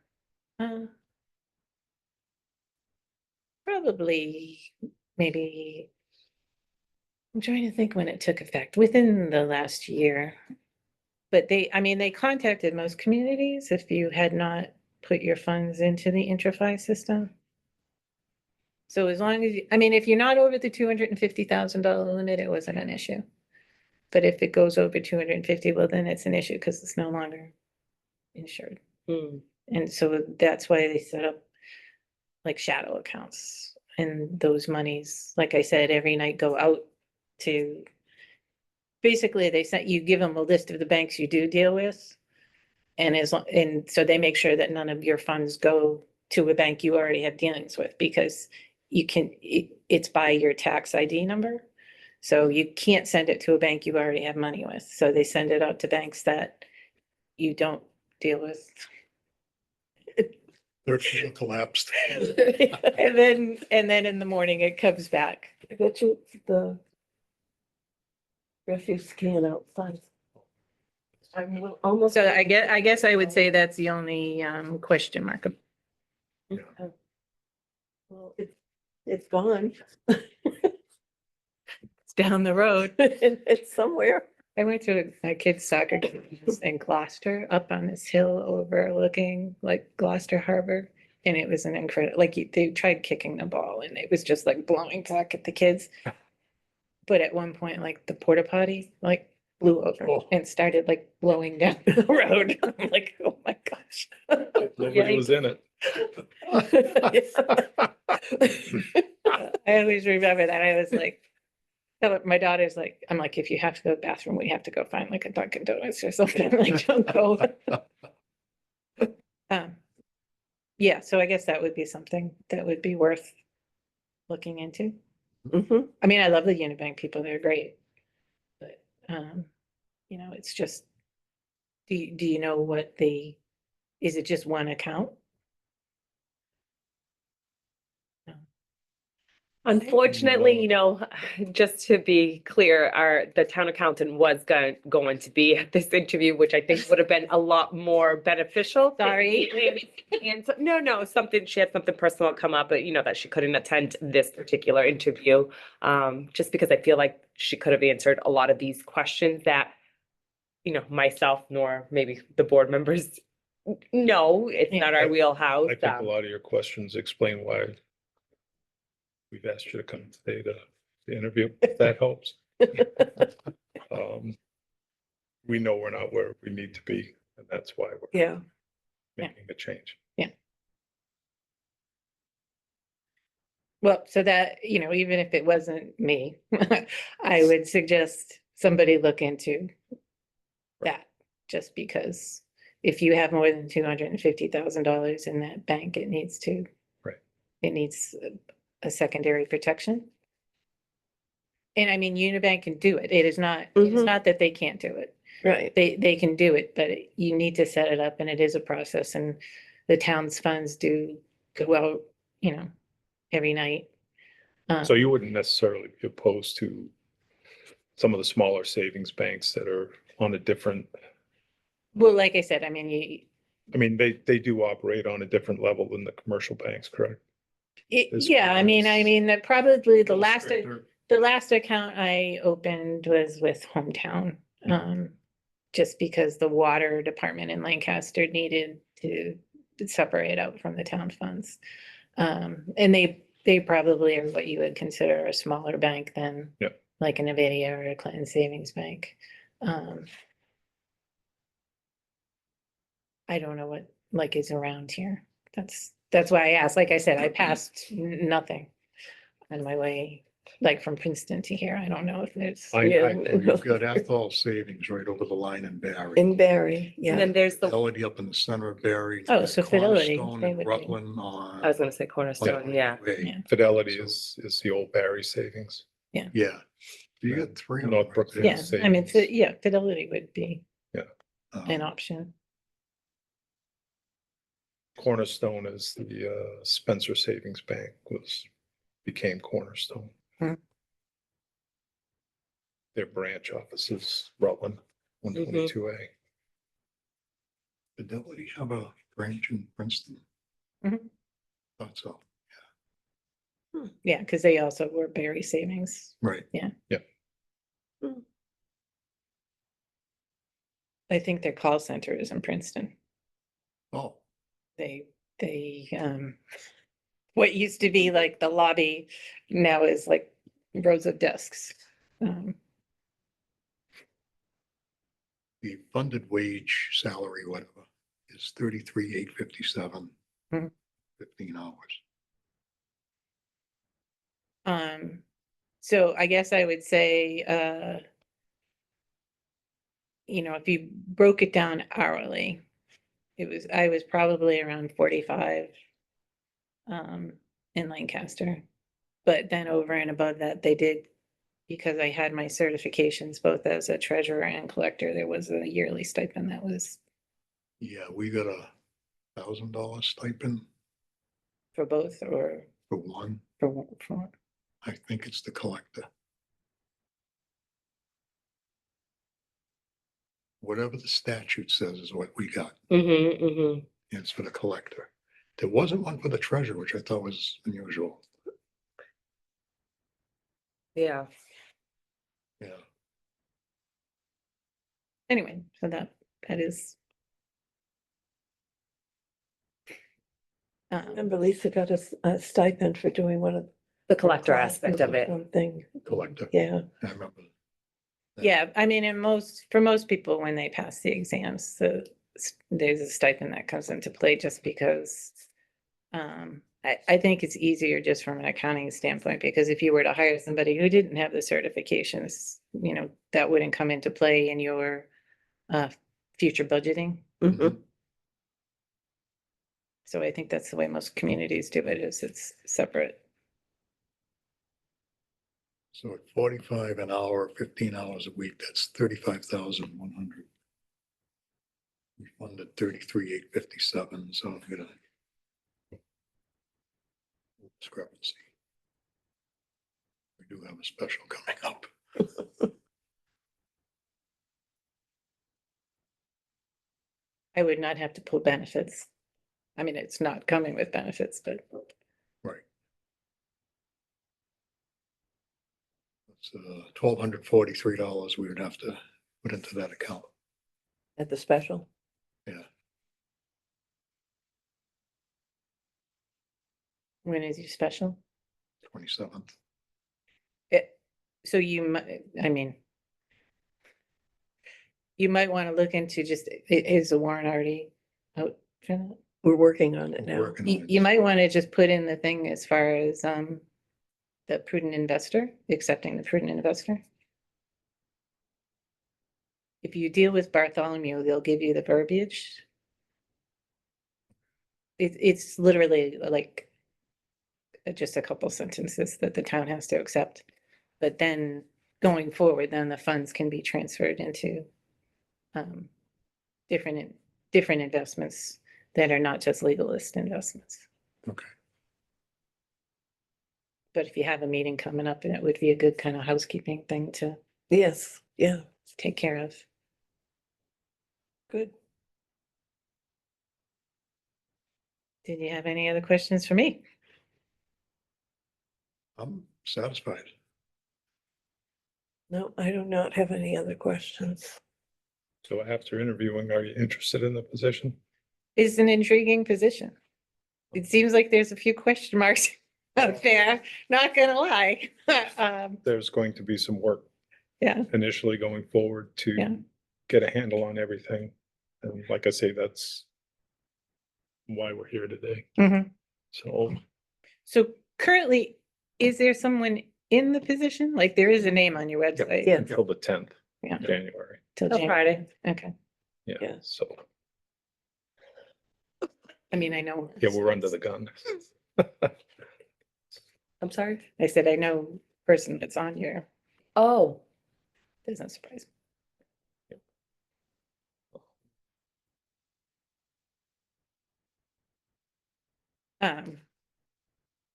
Probably maybe, I'm trying to think when it took effect, within the last year. But I mean, they contacted most communities if you had not put your funds into the IntraFi system. So as long as, I mean, if you're not over the $250,000 limit, it wasn't an issue. But if it goes over 250, well, then it's an issue because it's no longer insured. Hmm. And so that's why they set up like shadow accounts, and those monies, like I said, every night go out to, basically you give them a list of the banks you do deal with. And so they make sure that none of your funds go to a bank you already have dealings with, because it's by your tax ID number. So you can't send it to a bank you already have money with. So they send it out to banks that you don't deal with. Their deal collapsed. And then in the morning it comes back. I bet you it's the refuse can outside. I'm almost. So I guess I would say that's the only question mark. Okay. Well, it's gone. It's down the road. It's somewhere. I went to my kid's soccer games in Gloucester, up on this hill overlooking like Gloucester Harbor. And it was an incredible, like they tried kicking the ball and it was just like blowing back at the kids. But at one point, like the porta potty like blew over Oh. and started like blowing down the road. I'm like, oh my gosh. Nobody was in it. I always remember that. I was like, my daughter's like, I'm like, if you have to go to the bathroom, we have to go find like a Dunkin' Donuts or something. Like, don't go. Yeah, so I guess that would be something that would be worth looking into. Mhm. I mean, I love the Unibank people, they're great. But, it's just, do you know is it just one account? No. Unfortunately, No. just to be clear, the town accountant was going to be at this interview, which I think would have been a lot more beneficial. Sorry. And no, she had something personal come up, but that she couldn't attend this particular interview. Just because I feel like she could have answered a lot of these questions that, myself nor maybe the board members No, it's Yeah. not our wheelhouse. I think a lot of your questions explain why we've asked you to come today to interview, if that helps. We know we're not where we need to be, and that's why we're Yeah. making a change. Well, so that, you know, even if it wasn't me, I would suggest somebody look into that, just because if you have more than $250,000 in that bank, it needs to. Right. It needs a secondary protection. And I mean, Unibank can do it. It's Mhm. not that they can't do it. Right. They can do it, but you need to set it up, and it is a process, and the town's funds do go out, you know, every night. So you wouldn't necessarily be opposed to some of the smaller savings banks that are on a different, Well, like I said, I mean, I mean, they do operate on a different level than the commercial banks, correct? As yeah, far I as mean, that probably the Little last, stricter. the last account I opened was with Hometown. Just because the water department in Lancaster needed to separate out from the town funds. And they probably are what you would consider a smaller bank than Yep. like an Nvidia or a Clinton Savings Bank. I don't know what like is around here. That's why I asked. Like I said, I passed nothing on my way, like from Princeton to here. I don't know if there's. Yeah. You've got Athol Savings right over the line in Barry. In Barry, And yeah. then there's the, Fidelity up in the center of Barry. Oh, There's so Fidelity, Cornerstone they and would be. Rutland on. I was gonna say Cornerstone, yeah. Yeah. Fidelity is the old Barry Savings. Yeah. You got three of them. Northbrook right there. Yeah, I mean, Savings. yeah, Fidelity would be an Um, option. Cornerstone is the Spencer Savings Bank became Cornerstone. Hmm. Their branch office is Rutland, 122A. Fidelity have a branch in Princeton? Mhm. Thought so, Yeah, because they also were Berry Savings. right. I think their call center is in Princeton. Oh, They, what used to be like the lobby now is like rows of desks. the funded wage salary, whatever, is 33,857. Mhm. 15 hours. So I guess I would say, you know, if you broke it down hourly, I was probably around 45 in Lancaster. But then over and above that, they did, because I had my certifications both as a treasurer and collector, there was a yearly stipend that was Yeah, we got $1,000 stipend for both or for one. for, I think it's the collector. Whatever the statute says is what we got. Mm-hmm. It's for the collector. There wasn't one for the treasurer, which I thought was unusual. Yeah. Yeah. anyway, so that is. Remember Lisa got a stipend for doing one of. The collector aspect of it. Something, Collector. yeah. I remember. Yeah, I mean, for most people, when they pass the exams, there's a stipend that comes into play just because. I think it's easier just from an accounting standpoint, because if you were to hire somebody who didn't have the certifications, you know, that wouldn't come into play in your future budgeting. Mhm. So I think that's the way most communities do it, is it's separate. So at 45 an hour, 15 hours a week, that's 35,100. We funded 33,857, so I'm gonna. Discrepancy. We do have a special coming up. I would not have to pull benefits. I mean, it's not coming with benefits, but Right. It's $1,243 we would have to put into that account. At the special. Yeah. When is your special? 27th. So you might, I mean, you might want to look into just, is the warrant already out for that? We're working on it now. Working You, on you it. might want to just put in the thing as far as, the prudent investor, accepting the prudent investor. If you deal with Bartholomew, they'll give you the verbiage. It's literally like just a couple sentences that the town has to accept. But then going forward, then the funds can be transferred into different investments that are not just legalist investments. Okay. But if you have a meeting coming up, and it would be a good kind of housekeeping thing to Yes, yeah, take care of. good. Did you have any other questions for me? I'm satisfied. No, I do not have any other questions. So after interviewing, are you interested in the position? It's an intriguing position. It seems like there's a few question marks out there, not gonna lie. There's going to be some work Yeah, initially going forward Yeah. to get a handle on everything. And like I say, that's why we're here today. mhm. So So currently, is there someone in the position? Like there is a name on your website? Yeah. until the 10th Yeah. of January. Till Till January. Friday. Okay. Yeah. Yeah, so, I mean, I know. yeah, we're under the gun. I'm sorry? I said, I know person that's on your, Oh, doesn't surprise me.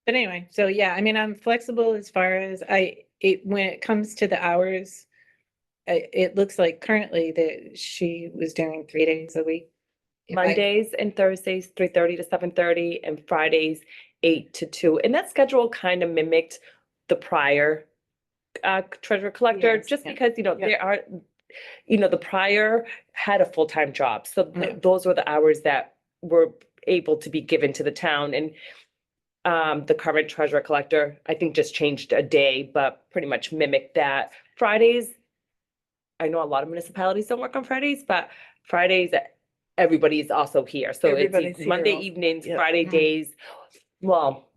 But anyway, so yeah, I mean, I'm flexible as far as when it comes to the hours. It looks like currently that she was doing 3 days a week. If I- Mondays and Thursdays, 3:30 to 7:30, and Fridays, 8 to 2. And that schedule kind of mimicked the prior treasurer collector, Yes, just yeah. because, Yeah. there are, the prior had a full-time job. So Mhm. those were the hours that were able to be given to the town. And the current treasurer collector, I think, just changed a day, but pretty much mimicked that. Fridays, I know a lot of municipalities don't work on Fridays, but Fridays, everybody's also here. So it's Everybody's here Monday all- evenings, yeah. Friday Mhm. days. Well,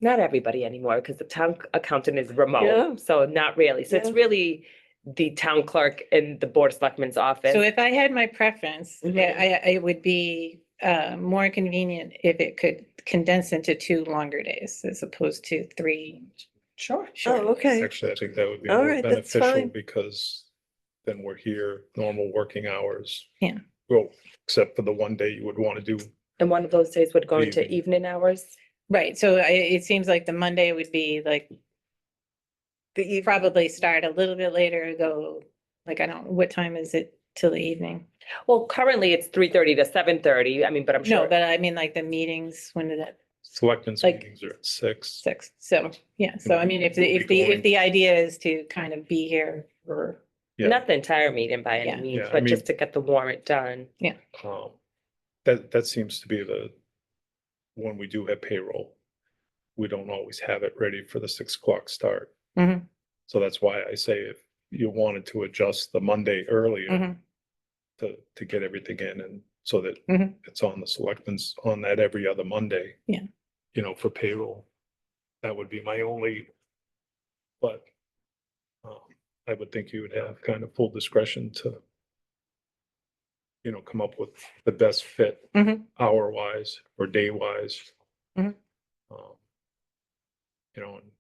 not everybody anymore because the town accountant is Yeah. remote, so not really. So it's Yeah. really the town clerk in the board of selectmen's office. So if I had my preference, Mhm. it would be more convenient if it could condense into 2 longer days as opposed to 3 Sure. short. Oh, okay. Actually, I think that would be All more right, that's beneficial fine. because then we're here, normal working hours. Yeah. Well, except for the one day you would want to do. And one of those days would go into Evening. evening hours. Right, so it seems like the Monday would be like, The evening. probably start a little bit later, go, like, I don't, what time is it till the evening? Well, currently it's 3:30 to 7:30. I mean, but I'm No, sure. but I mean, like the meetings, when did that, Selectmen's Like- meetings are at 6. 6? So, yeah, so I mean, if We'll be if going- the idea is to kind of be here for, Yeah. Not the entire meeting by Yeah. any means, Yeah, I but mean- just to get the warrant done. That seems to be when we do have payroll, we don't always have it ready for the 6 o'clock start. Mhm. So that's why I say if you wanted to adjust the Monday earlier Mhm. to get everything in and so that Mhm. it's on the selectmen's on that every other Monday. Yeah. For payroll. That would be my only, but I would think you would have kind of full discretion to come up with the best fit Mhm. hour wise or day wise. Mhm. And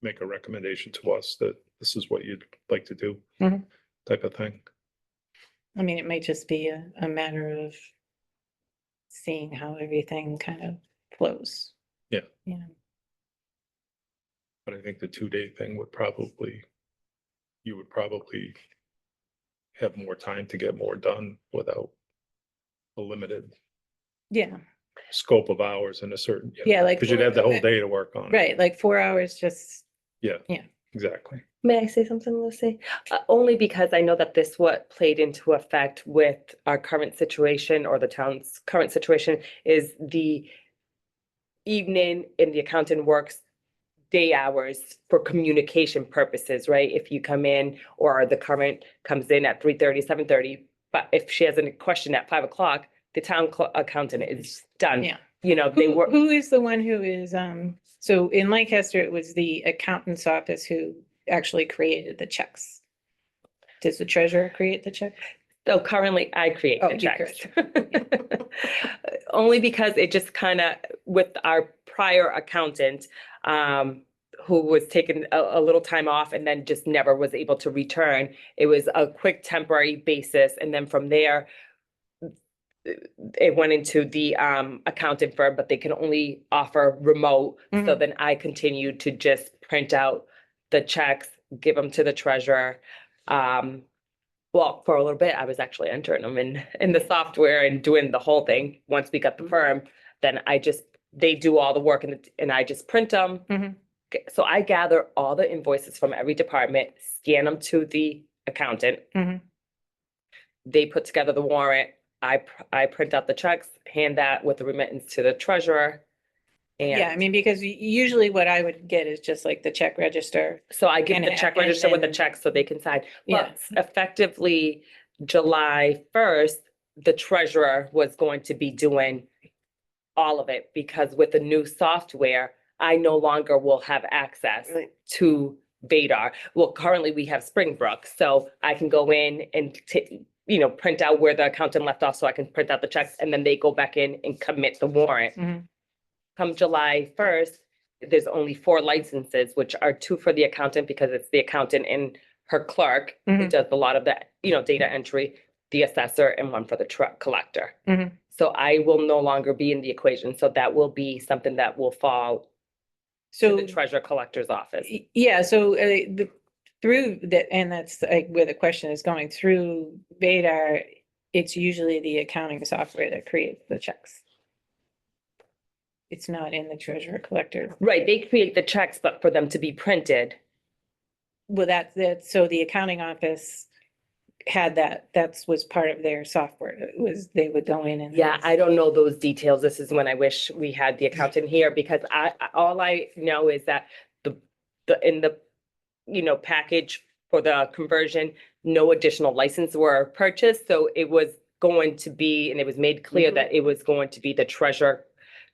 make a recommendation to us that this is what you'd like to do. Mhm. Type of thing. I mean, it might just be a matter of seeing how everything kind of flows. Yeah. Yeah. But I think the 2-day thing you would probably have more time to get more done without a limited Yeah, scope of hours in a certain. Yeah, like Because you'd have the whole day to work on it. right, like 4 hours just, Exactly. May I say something, Lucy? Only because I know that this what played into effect with our current situation or the town's current situation is the evening and the accountant works day hours for communication purposes, right? If you come in or the current comes in at 3:30, 7:30, but if she has a question at 5 o'clock, the town accountant is done. Yeah. You know, they work. Who is the one who is, so in Lancaster, it was the accountant's office who actually created the checks. Does the treasurer create the check? So currently I create Oh, the you checks. Only because it just kind of, with our prior accountant, who was taking a little time off and then just never was able to return. It was a quick temporary basis. And then from there, it went into the accounting firm, but they can only offer remote. So Mhm. then I continued to just print out the checks, give them to the treasurer. Well, for a little bit, I was actually entering them in the software and doing the whole thing. Once we got the firm, then they do all the work and I just print them. Mhm. So I gather all the invoices from every department, scan them to the accountant. Mhm. They put together the warrant. I print out the checks, hand that with the remittance to the treasurer. Yeah, I mean, because usually what I would get is just like the check register. So I give And the it- check and register with the then- check so they can sign. Yeah. But effectively, July 1st, the treasurer was going to be doing all of it because with the new software, I no longer will have access Right. to Vadar. Well, currently we have Springbrook, so I can go in and print out where the accountant left off so I can print out the checks and then they go back in and commit the warrant. Mhm. Come July 1st, there's only 4 licenses, which are 2 for the accountant because it's the accountant and her clerk who Mhm. does a lot of that, data entry, the assessor, and 1 for the truck collector. Mhm. So I will no longer be in the equation. So that will be something that will fall to So, the treasurer collector's office. yeah, so through that, and that's like where the question is going through Vadar, it's usually the accounting software that creates the checks. It's not in the treasurer collector. Right, they create the checks, but for them to be printed, Well, so the accounting office had was part of their software. It was, they would go in and. yeah, I don't know those details. This is when I wish we had the accountant here because all I know is that in the, package for the conversion, no additional license were purchased. So it was going to be, and it was made clear that it was going to be the treasurer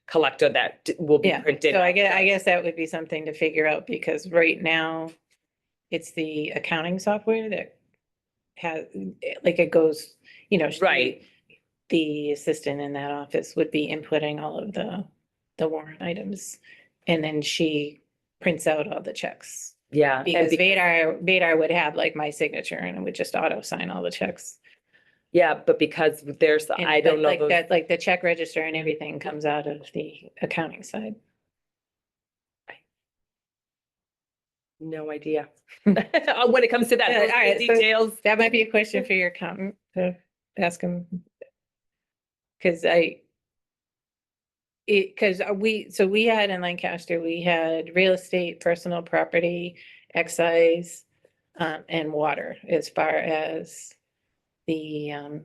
collector that will be Yeah, printed. so I out. guess that would be something to figure out because right now it's the accounting software that has, like it goes, Right. the assistant in that office would be inputting all of the warrant items. And then she prints out all the checks. Yeah. Because Vadar would have like my signature and it would just auto sign all the checks. Yeah, but because there's, And- I don't but know like those. that, like the check register and everything comes out of the accounting side. No idea. When it comes to that, Yeah, those all right, so- details. That might be a question for your accountant to ask him. Cause we had in Lancaster, we had real estate, personal property, excise, and water as far as the,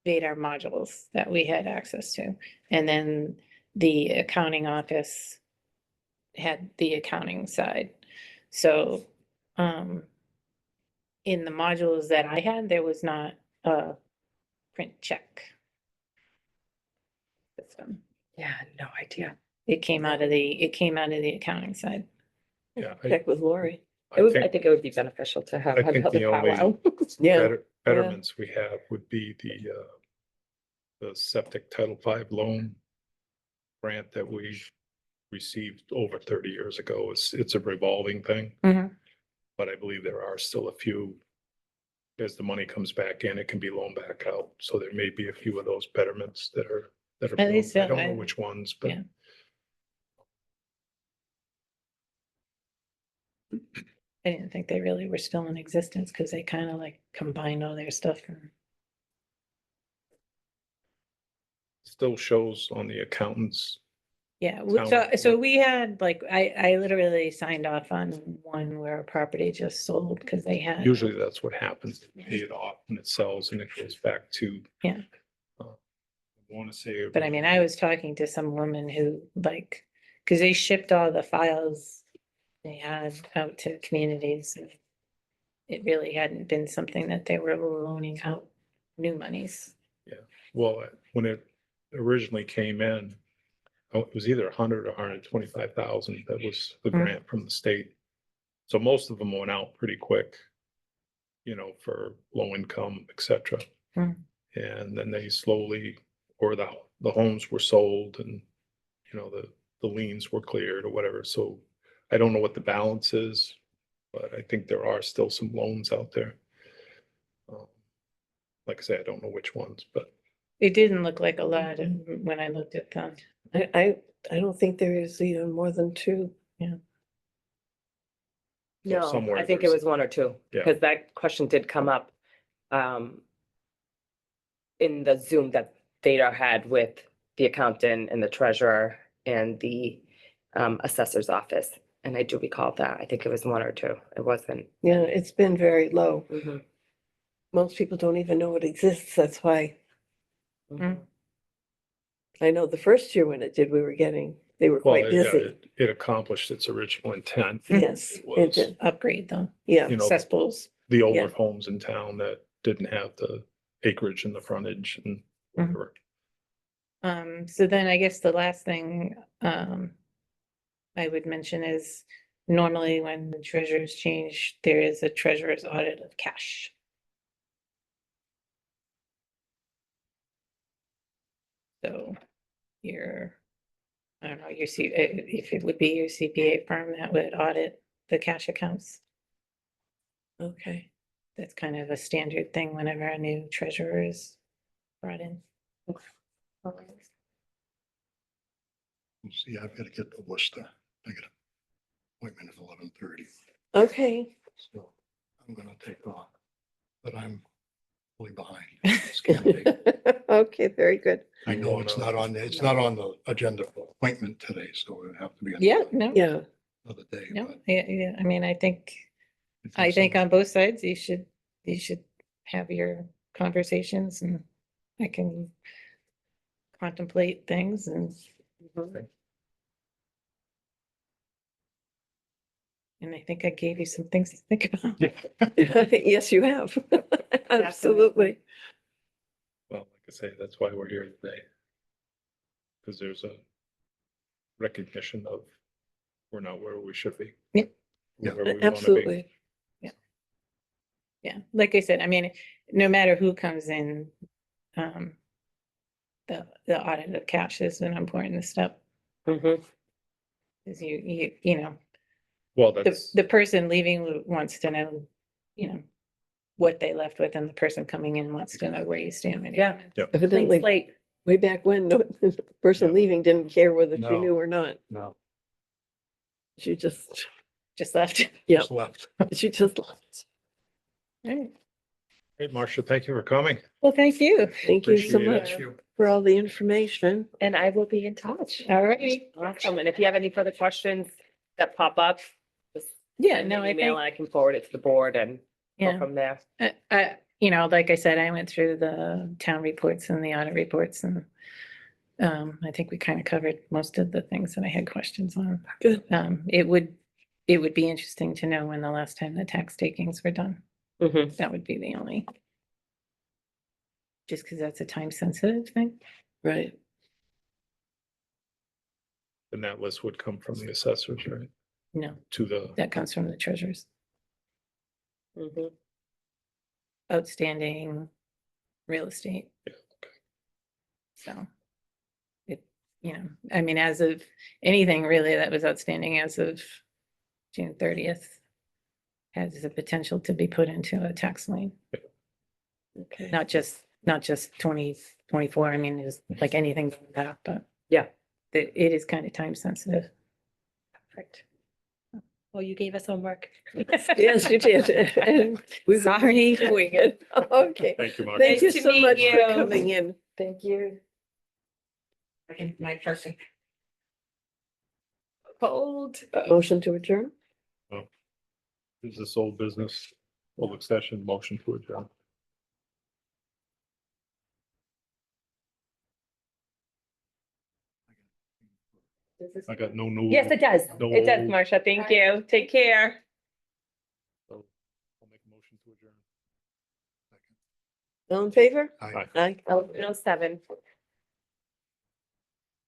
Vadar modules that we had access to. And then the accounting office had the accounting side. So, in the modules that I had, there was not a print check system. Yeah, no idea. It came out of the accounting side. Yeah, Check with Lori. I I think think it would be beneficial to have I think another the only powwow. Yeah. betterments we have would be the septic Title V loan grant that we received over 30 years ago. It's a revolving thing, Mhm. but I believe there are still a few. As the money comes back in, it can be loaned back out. So there may be a few of those betterments that are. At least, I don't I- know which ones, but yeah. I didn't think they really were still in existence because they kind of like combined all their stuff. still shows on the accountants. Yeah, Town so report. we had like, I literally signed off on one where a property just sold because they had. Usually that's what happens. They pay it off and it sells and it goes back to. Yeah. uh, want to say. But I mean, I was talking to some woman who like, because they shipped all the files they had out to communities. And it really hadn't been something that they were loaning out new monies. Well, when it originally came in, it was either 100 or 125,000. That was the Mm. grant from the state. So most of them went out pretty quick, for low income, et cetera. Mm. And then they slowly, or the homes were sold and, the liens were cleared or whatever. So I don't know what the balance is, but I think there are still some loans out there. Like I say, I don't know which ones, but It didn't look like a lot when I looked at them. I don't think there is even more than two. so No, somewhere I think it there's- was one or two, Yeah. because that question did come up in the Zoom that Theta had with the accountant and the treasurer and the assessor's office. And I do recall that. I think it was one or two. It wasn't. Yeah, it's been very low. Mhm, Most people don't even know it exists. That's why mhm. I know the first year when it did, they were well, quite yeah, busy. it accomplished its original intent. Yes, It it was, did. Upgrade them, Yeah, you know, cesspools. the older Yeah. homes in town that didn't have the acreage and the frontage and Mhm. whatever. So then I guess the last thing, I would mention is normally when the treasurers change, there is a treasurer's audit of cash. So I don't know, if it would be your CPA firm that would audit the cash accounts. okay. That's kind of a standard thing whenever a new treasurer is brought in. See, I've got to get to Worcester. I got an appointment at 11:30. Okay. So I'm gonna take off, but I'm fully behind. This can't take- Okay, very good. I know it's not on the agenda for appointment today, so it'll have to be Yeah, no, Yeah, another day. no, but yeah, I mean, if I there's think some- on both sides, you should have your conversations and I can contemplate things and I think I gave you some things to think about. yes, you have. Absolutely. Well, like I say, that's why we're here today. Because there's a recognition of we're not where we should be. Yeah. Yeah. Where we wanna be. Absolutely. Yeah, like I said, I mean, no matter who comes in, the audit of cash is an important step. Mhm. Is you know, Well, the, that's, the person leaving wants to know, what they left with and the person coming in wants to know where you stand. when you Yeah. come in. yeah, Clean Evidently, slate. way back when, the person No. leaving didn't care whether she No. knew or not. No, She just, Just left. yeah, just left. she just left. Alright. hey, Marcia, thank you for coming. Well, thank you. Thank you so Appreciate it. much for all the information. And I will be in touch. All right. Awesome. And if you have any further questions that pop up, just Yeah, send me no, an I email think, and I can forward it to the board and go yeah. from there. Like I said, I went through the town reports and the audit reports and I think we kind of covered most of the things that I had questions on. Good. It would be interesting to know when the last time the tax takings were done. Mhm. That would be the only. Just because that's a time sensitive thing. Right. And that list would come from the assessors, right? No, To the, that comes from the treasurers. Mhm. Outstanding real estate. Yeah, okay. So I mean, as of anything really that was outstanding as of June 30th has the potential to be put into a tax lien, Okay. not just 2024. I mean, it's like anything like that, but Yeah. it is kind of time sensitive. Perfect. Well, you gave us homework. Yes, you did. And we were Sorry. doing it. Okay. thank you, Marcia. Thank you Nice to so meet much for you. coming in. Thank you. My person. Cold. Motion to adjourn? Is this old business, public session, motion to adjourn? I got no new. Yes, it does. No It does, old. Marcia. Thank you. Take care. So I'll make a motion to adjourn. All in favor? Aye. Aye. 11:07.